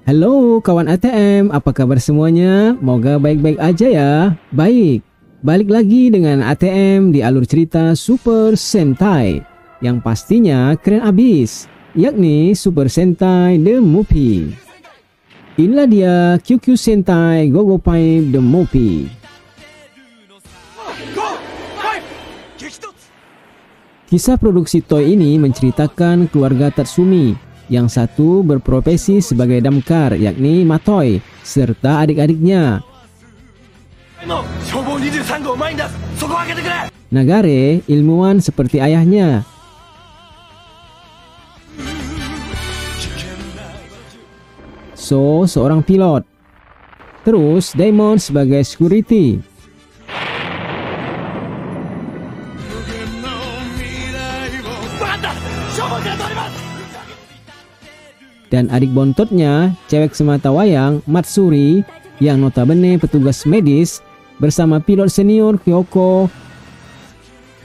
Halo kawan ATM, apa kabar semuanya? Moga baik-baik aja ya. Baik, balik lagi dengan ATM di alur cerita Super Sentai yang pastinya keren abis, yakni Super Sentai The Movie. Inilah dia QQ Sentai Gogo Pipe The Movie. Kisah produksi toy ini menceritakan keluarga Tatsumi. Yang satu berprofesi sebagai damkar, yakni Matoi, serta adik-adiknya. Nagare, ilmuwan seperti ayahnya. So, seorang pilot. Terus, Daimon sebagai security. Dan adik bontotnya, cewek semata wayang, Matsuri, yang notabene petugas medis, bersama pilot senior Kyoko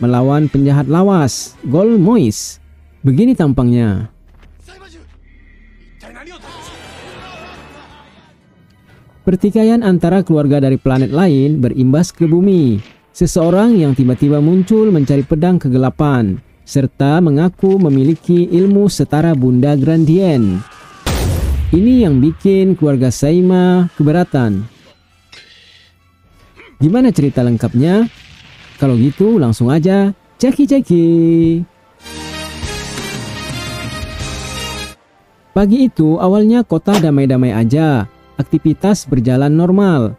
melawan penjahat lawas, Golmois. Begini tampangnya. Pertikaian antara keluarga dari planet lain berimbas ke bumi. Seseorang yang tiba-tiba muncul mencari pedang kegelapan, serta mengaku memiliki ilmu setara Bunda Grandien. Ini yang bikin keluarga Saima keberatan. Gimana cerita lengkapnya? Kalau gitu langsung aja ceki-ceki. Pagi itu awalnya kota damai-damai aja, aktivitas berjalan normal.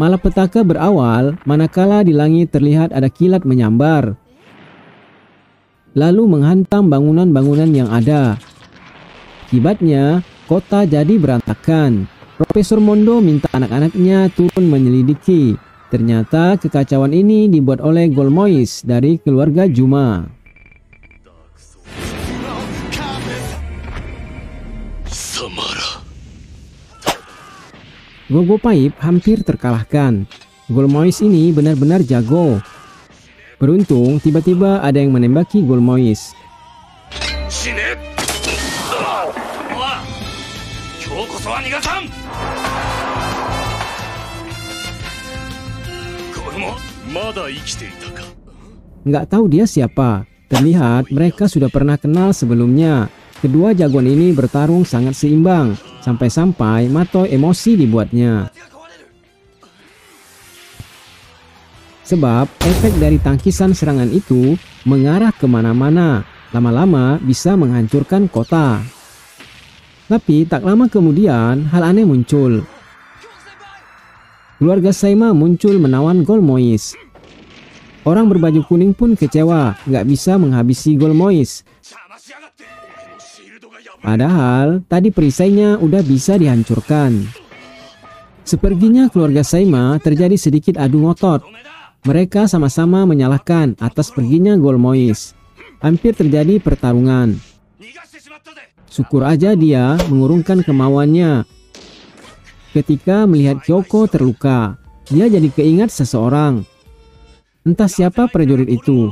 Malapetaka berawal manakala di langit terlihat ada kilat menyambar, lalu menghantam bangunan-bangunan yang ada. Akibatnya, kota jadi berantakan. Profesor Mondo minta anak-anaknya turun menyelidiki. Ternyata kekacauan ini dibuat oleh Golmois dari keluarga Juma. Gogo Pipe hampir terkalahkan. Golmois ini benar-benar jago. Beruntung tiba-tiba ada yang menembaki Golmois. Nggak tahu dia siapa. Terlihat mereka sudah pernah kenal sebelumnya. Kedua jagoan ini bertarung sangat seimbang, sampai-sampai Matoi emosi dibuatnya. Sebab efek dari tangkisan serangan itu mengarah kemana-mana, lama-lama bisa menghancurkan kota. Tapi tak lama kemudian hal aneh muncul. Keluarga Saima muncul menawan Golmois. Orang berbaju kuning pun kecewa, nggak bisa menghabisi Golmois. Padahal tadi perisainya udah bisa dihancurkan. Seperginya keluarga Saima terjadi sedikit adu ngotot. Mereka sama-sama menyalahkan atas perginya Golmois. Hampir terjadi pertarungan. Syukur aja dia mengurungkan kemauannya. Ketika melihat Kyoko terluka, dia jadi keingat seseorang. Entah siapa prajurit itu.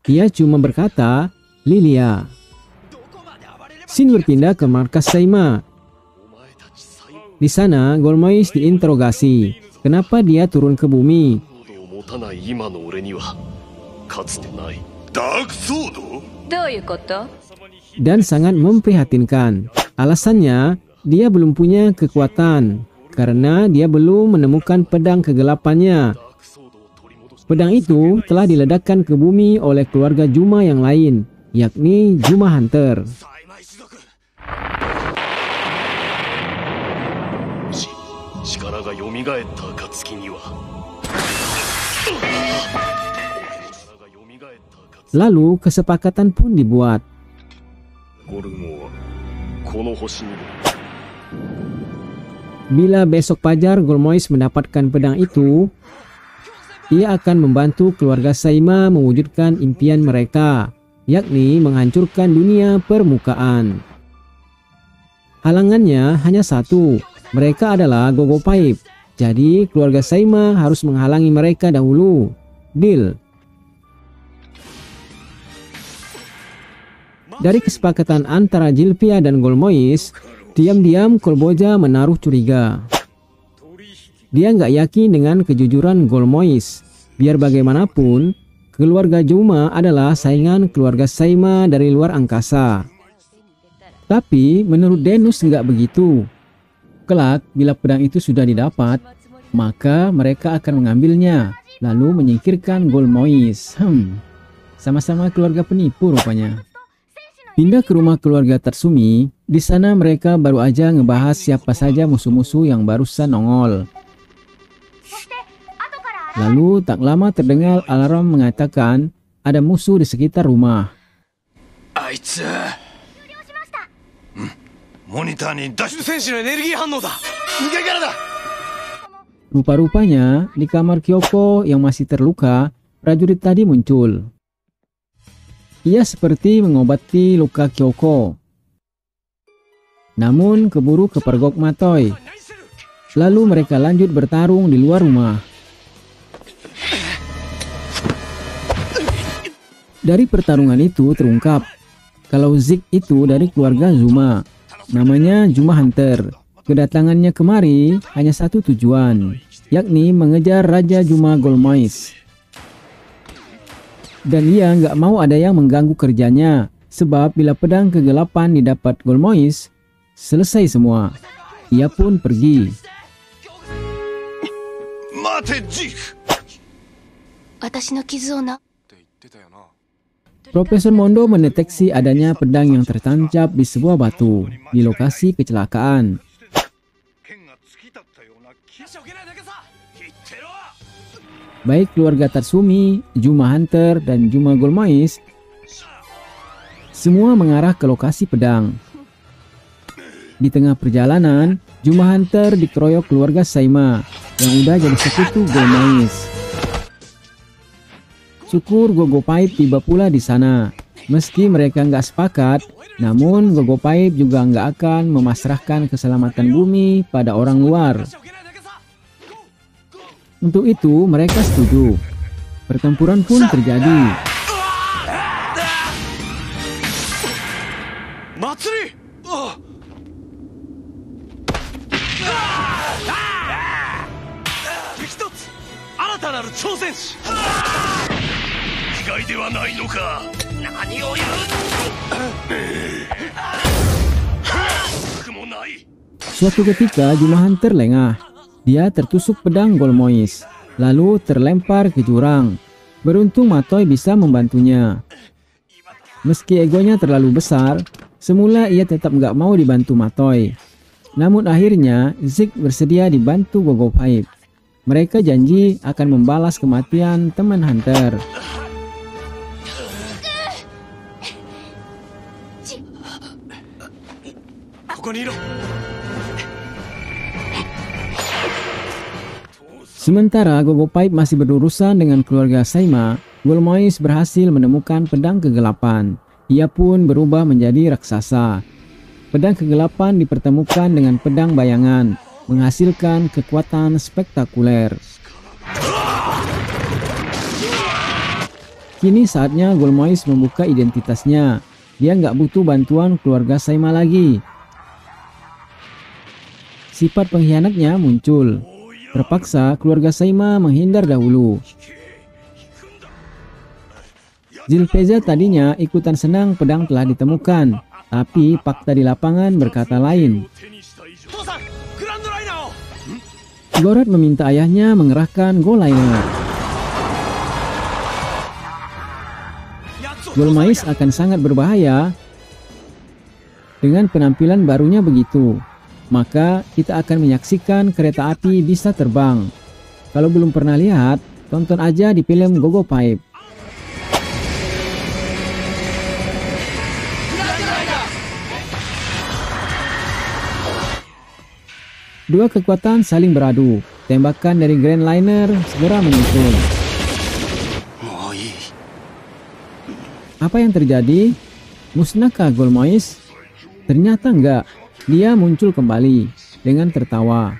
Dia cuma berkata, Lilia. Scene berpindah ke markas Saima. Di sana, Golmois diinterogasi. Kenapa dia turun ke bumi? Dan sangat memprihatinkan. Alasannya, dia belum punya kekuatan karena dia belum menemukan pedang kegelapannya. Pedang itu telah diledakkan ke bumi oleh keluarga Juma yang lain, yakni Juma Hunter. Lalu kesepakatan pun dibuat. Bila besok pajar Golmois mendapatkan pedang itu, ia akan membantu keluarga Saima mewujudkan impian mereka, yakni menghancurkan dunia permukaan. Halangannya hanya satu, mereka adalah Gogo Pipe. Jadi keluarga Saima harus menghalangi mereka dahulu. Deal. Dari kesepakatan antara Jilpia dan Golmois, Diam-diam Kolboja menaruh curiga. Dia nggak yakin dengan kejujuran Golmois. Biar bagaimanapun, keluarga Juma adalah saingan keluarga Saima dari luar angkasa. Tapi menurut Denus nggak begitu. Kelak, bila pedang itu sudah didapat, maka mereka akan mengambilnya, lalu menyingkirkan Golmois. Sama-sama keluarga penipu rupanya. Pindah ke rumah keluarga Tatsumi, di sana mereka baru aja ngebahas siapa saja musuh-musuh yang barusan nongol. Lalu tak lama terdengar alarm mengatakan ada musuh di sekitar rumah. Rupa-rupanya di kamar Kyoko yang masih terluka, prajurit tadi muncul. Ia seperti mengobati luka Kyoko. Namun keburu kepergok Matoi. Lalu mereka lanjut bertarung di luar rumah. Dari pertarungan itu terungkap kalau Zik itu dari keluarga Zuma. Namanya Juma Hunter. Kedatangannya kemari hanya satu tujuan, yakni mengejar Raja Juma Golmois. Dan ia nggak mau ada yang mengganggu kerjanya, sebab bila pedang kegelapan didapat Golmois, selesai semua. Ia pun pergi. Profesor Mondo mendeteksi adanya pedang yang tertancap di sebuah batu di lokasi kecelakaan. Baik keluarga Tatsumi, Juma Hunter, dan Juma Golmois semua mengarah ke lokasi pedang. Di tengah perjalanan, Juma Hunter dikeroyok keluarga Saima yang udah jadi sekutu Golmois. Syukur Gogopaip tiba pula di sana. Meski mereka nggak sepakat, namun Gogopaip juga nggak akan memasrahkan keselamatan bumi pada orang luar. Untuk itu mereka setuju. Pertempuran pun terjadi. Suatu ketika Juma Hunter lengah. Dia tertusuk pedang Golmois, lalu terlempar ke jurang. Beruntung Matoi bisa membantunya. Meski egonya terlalu besar, semula ia tetap nggak mau dibantu Matoi. Namun akhirnya Zik bersedia dibantu Gogopaip. Mereka janji akan membalas kematian teman Hunter. Sementara Gogopaip masih berurusan dengan keluarga Saima, Golmois berhasil menemukan pedang kegelapan. Ia pun berubah menjadi raksasa. Pedang kegelapan dipertemukan dengan pedang bayangan, menghasilkan kekuatan spektakuler. Kini saatnya Golmois membuka identitasnya. Dia nggak butuh bantuan keluarga Saima lagi. Sifat pengkhianatnya muncul. Terpaksa keluarga Saima menghindar dahulu. Zilpeza tadinya ikutan senang pedang telah ditemukan, tapi fakta di lapangan berkata lain. Gorat meminta ayahnya mengerahkan Goliner. Golmois akan sangat berbahaya dengan penampilan barunya begitu. Maka kita akan menyaksikan kereta api bisa terbang. Kalau belum pernah lihat, tonton aja di film Gogopaip. Dua kekuatan saling beradu. Tembakan dari Grand Liner segera menyusul. Apa yang terjadi? Musnahkah Golmois? Ternyata enggak. Dia muncul kembali dengan tertawa.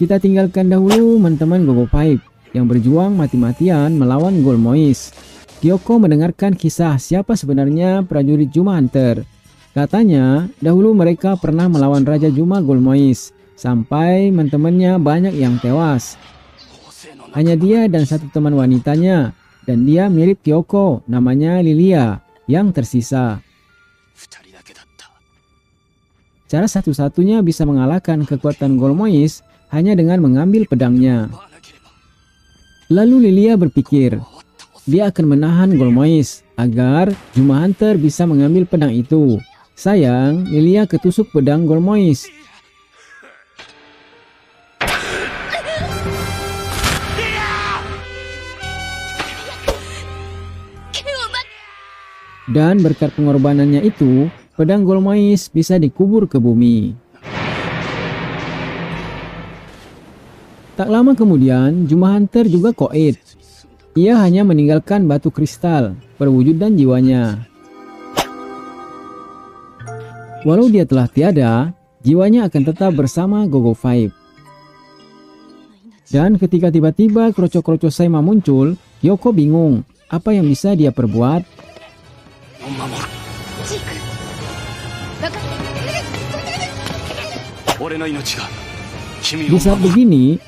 Kita tinggalkan dahulu teman-teman Gogopaip yang berjuang mati-matian melawan Golmois. Kyoko mendengarkan kisah siapa sebenarnya prajurit Juma Hunter. Katanya, dahulu mereka pernah melawan Raja Juma Golmois, sampai teman-temannya banyak yang tewas. Hanya dia dan satu teman wanitanya, dan dia mirip Kyoko, namanya Lilia, yang tersisa. Cara satu-satunya bisa mengalahkan kekuatan Golmois hanya dengan mengambil pedangnya. Lalu Lilia berpikir, dia akan menahan Golmois agar Juma Hunter bisa mengambil pedang itu. Sayang, Lilia ketusuk pedang Golmois. Dan berkat pengorbanannya itu, pedang Golmois bisa dikubur ke bumi. Tak lama kemudian, Juma Hunter juga koit. Ia hanya meninggalkan batu kristal, perwujudan jiwanya. Walau dia telah tiada, jiwanya akan tetap bersama Gogo Five. Dan ketika tiba-tiba kroco-kroco Saima muncul, Kyoko bingung apa yang bisa dia perbuat. Di saat begini,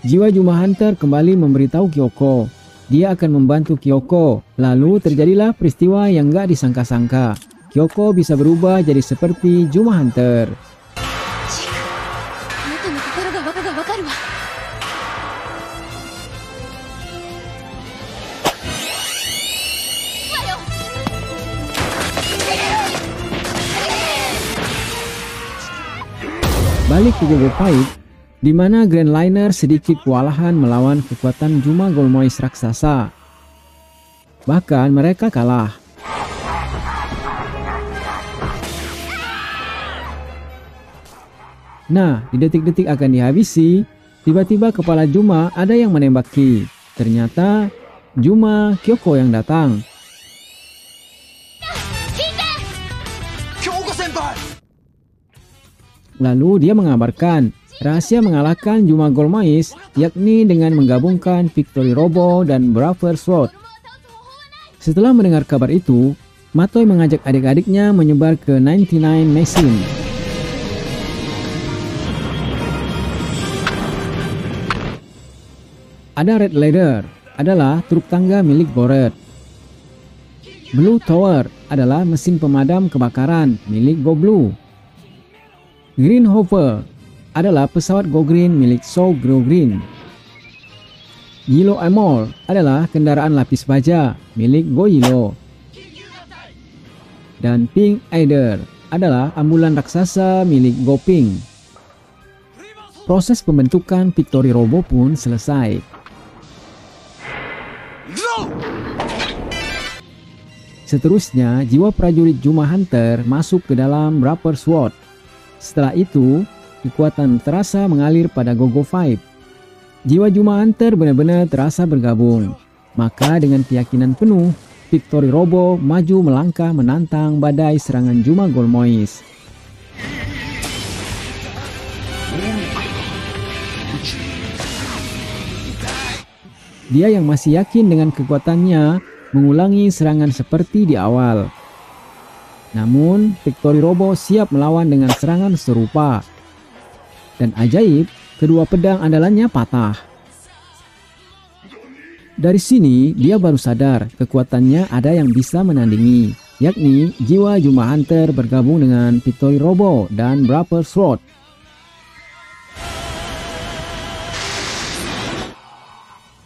jiwa Juma Hunter kembali memberitahu Kyoko. Dia akan membantu Kyoko. Lalu terjadilah peristiwa yang gak disangka-sangka. Kyoko bisa berubah jadi seperti Juma Hunter. Balik ke Gogo Five, di mana Grand Liner sedikit kewalahan melawan kekuatan Juma Golmois raksasa. Bahkan mereka kalah. Nah, di detik-detik akan dihabisi, tiba-tiba kepala Juma ada yang menembaki. Ternyata Juma Kyoko yang datang. Lalu dia mengabarkan rahasia mengalahkan Juma Golmois, yakni dengan menggabungkan Victory Robo dan Brother Sword. Setelah mendengar kabar itu, Matoi mengajak adik-adiknya menyebar ke 99 Machine. Ada Red Ladder, adalah truk tangga milik Boret. Blue Tower adalah mesin pemadam kebakaran milik Go Blue. Green Hover adalah pesawat Go Green milik Soul Go Green. Yellow Armor adalah kendaraan lapis baja milik Go Yellow. Dan Pink Aider adalah ambulan raksasa milik Go Pink. Proses pembentukan Victory Robo pun selesai. Seterusnya, jiwa prajurit Juma Hunter masuk ke dalam Brother Sword. Setelah itu, kekuatan terasa mengalir pada Gogo Five. Jiwa Juma Hunter benar-benar terasa bergabung. Maka dengan keyakinan penuh, Victory Robo maju melangkah menantang badai serangan Juma Golmois. Dia yang masih yakin dengan kekuatannya mengulangi serangan seperti di awal. Namun, Victory Robo siap melawan dengan serangan serupa. Dan ajaib, kedua pedang andalannya patah. Dari sini, dia baru sadar kekuatannya ada yang bisa menandingi, yakni jiwa Juma Hunter bergabung dengan Victory Robo dan Brother Sword.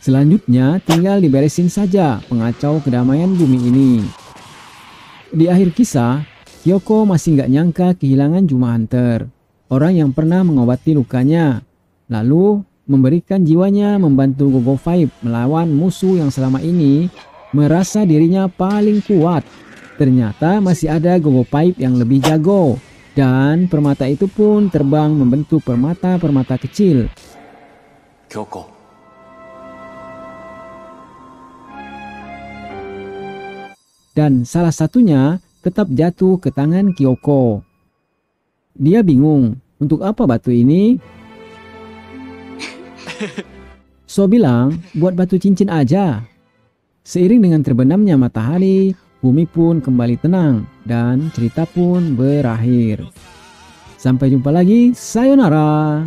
Selanjutnya, tinggal diberesin saja pengacau kedamaian bumi ini. Di akhir kisah, Kyoko masih nggak nyangka kehilangan Juma Hunter, orang yang pernah mengobati lukanya, lalu memberikan jiwanya membantu Gogo Five melawan musuh yang selama ini merasa dirinya paling kuat. Ternyata masih ada Gogo Five yang lebih jago, dan permata itu pun terbang membentuk permata-permata kecil. Kyoko. Dan salah satunya tetap jatuh ke tangan Kyoko. Dia bingung, untuk apa batu ini? So bilang, buat batu cincin aja. Seiring dengan terbenamnya matahari, bumi pun kembali tenang dan cerita pun berakhir. Sampai jumpa lagi, sayonara.